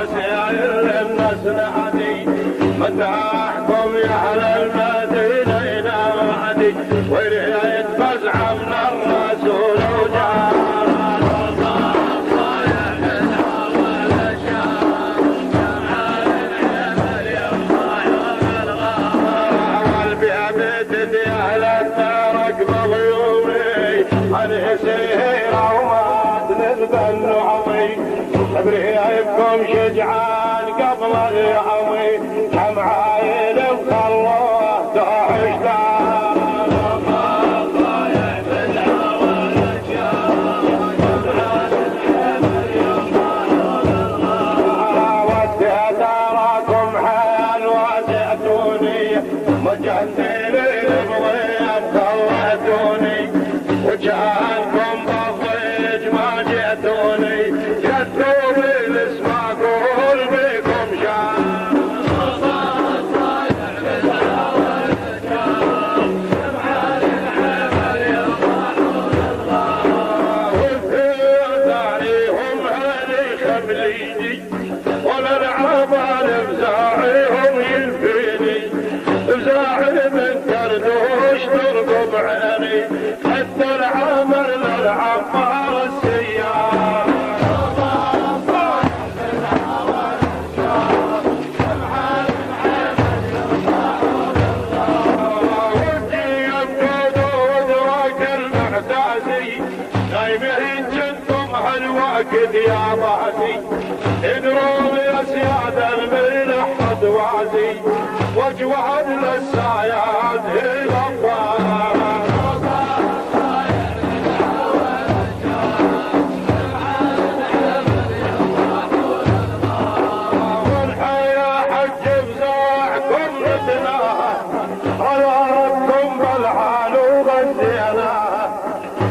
وساير للناس نادي مداحكم يا اهل المدينه الى وعدي وليه يتفزع من الرسول وجار سيرة وما تنزل النعمي بريبكم شجعان قبل اليومي كم عايل بخلوه تحشتان الله يحمد وديت اراكم حال واسعتوني مجهدين بغياب خلتوني وجعلكم بضيج ما جئتوني جدوني الاسم اقول بكم شان وفي هذه خبليدي وللعمال بزاعيهم ينفيني بزاعي من كردوش ترقب عيني حتى العمر للعمار السيار ودي يبقوا وذراك المعتازي نايمين جنتم هالوقت يا بعدي ادروا يا سيادة الملح ادوازي واجوهد للساياد الابطال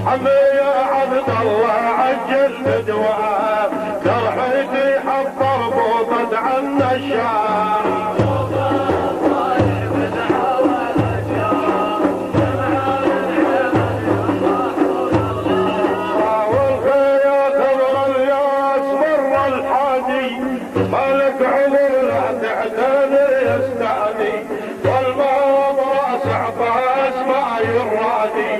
عمي يا عبد الله عجل بدواه جرحتي حضر بوطة عنا الشام والخيا خبر الياس مر الحادي مالك عمر لا تعتني يستعني والماضي راس عباس ما يرادي